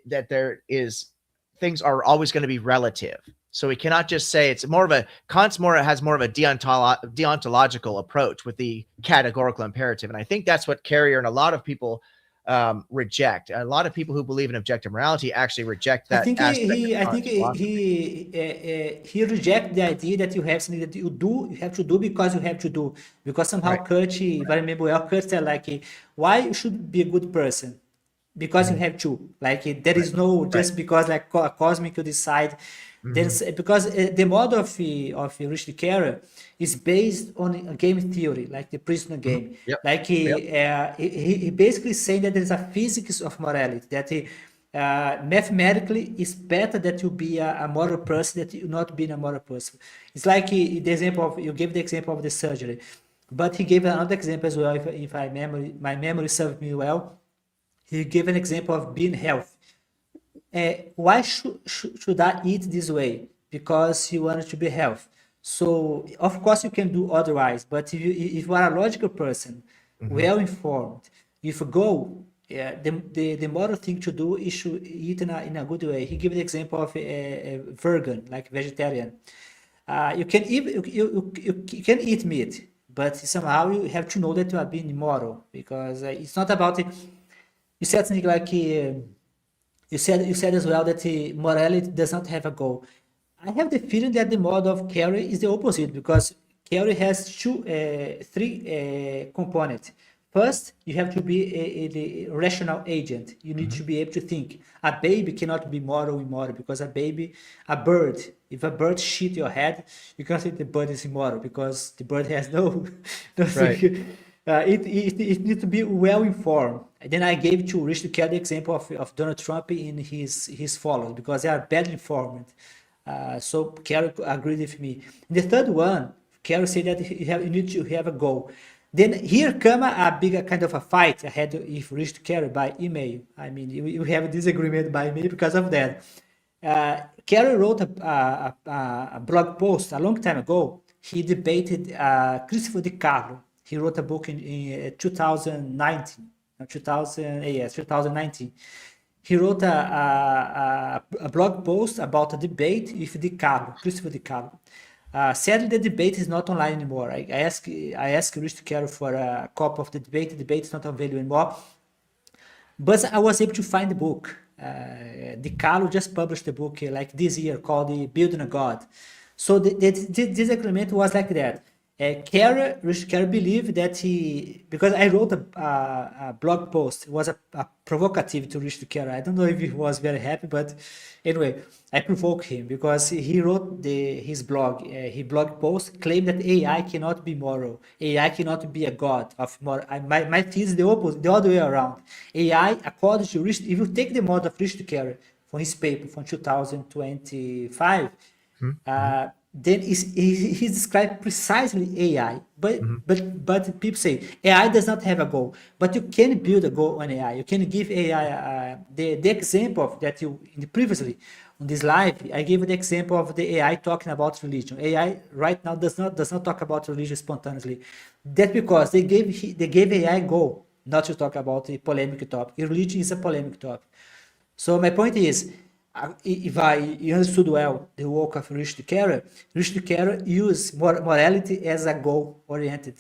that there is things are always going to be relative. So we cannot just say it's more of a Kant's more has more of a deontological approach with the categorical imperative, and I think that's what Carrier and a lot of people reject. A lot of people who believe in objective morality actually reject I that think aspect of I think Kant's philosophy. he reject the idea that you have something that you have to do because you have to do. Because somehow Right. Kurt, if I remember well, Kurt said like, why you should be a good person? Because you Mm-hmm. have to. Like there Right. is no Right. just because like cosmic you decide. Then Mm-hmm. because the model of Richard Carroll is based on a game theory, like the prisoner Mm-hmm. game. Yep. Like Yep. he basically saying that there is a physics of morality that mathematically it's better that you be a moral person that you not being a moral person. It's like the example of you gave the example of the surgery, but he gave another example as well. If my memory serves me well, he gave an example of being healthy. Why should I eat this way? Because you want to be healthy. So of course you can do otherwise, but if you are a logical person, Mm-hmm. well informed, if you go, the moral thing to do is to eat in a good way. He gave the example of a vegan, like vegetarian. You can eat you can eat meat, but somehow you have to know that you are being immoral because it's not about it. You said something like. You said as well that morality does not have a goal. I have the feeling that the model of Carey is the opposite because Carey has three components. First, you have to be the rational agent. You need Mm-hmm. to be able to think. A baby cannot be moral immoral because a bird, if a bird shit your head, you can't say the bird is immoral because the bird has no Right. nothing. It needs to be well informed. And then I gave to Rich Kerr the example of Donald Trump in his followers because they are badly informed. So Kerr agreed with me. The third one, Kerr said that you need to have a goal. Then here come a bigger kind of a fight I had with Rich Kerr by email. I mean, you have a disagreement by email because of that. Kerry wrote a blog post a long time ago. He debated Christopher DiCarlo. He wrote a book in 2019, 2019. He wrote a blog post about a debate with DiCarlo, Christopher DiCarlo. Sadly, the debate is not online anymore. I asked Rich Carroll for a copy of the debate. The debate is not available anymore. But I was able to find the book. DiCarlo just published the book like this year called The Building a God. So this agreement was like that. Rich Carey believed that because I wrote a blog post, it was a provocative to Rich Carey. I don't know if he was very happy, but anyway, I provoked him because he wrote his blog post claimed that AI cannot be moral. AI cannot be a god of moral. My thesis is the opposite, the other way around. AI, according to Rich, if you take the model of Rich Carey from his paper from 2025, Mm-hmm. then he described precisely AI. But Mm-hmm. but people say AI does not have a goal. But you can build a goal on AI. You can give AI the example of that you previously on this live. I gave the example of the AI talking about religion. AI right now does not talk about religion spontaneously. That's because they gave AI a goal not to talk about a polemic topic. Religion is a polemic topic. So my point is, if I understood well the work of Richard Carroll used morality as a goal oriented.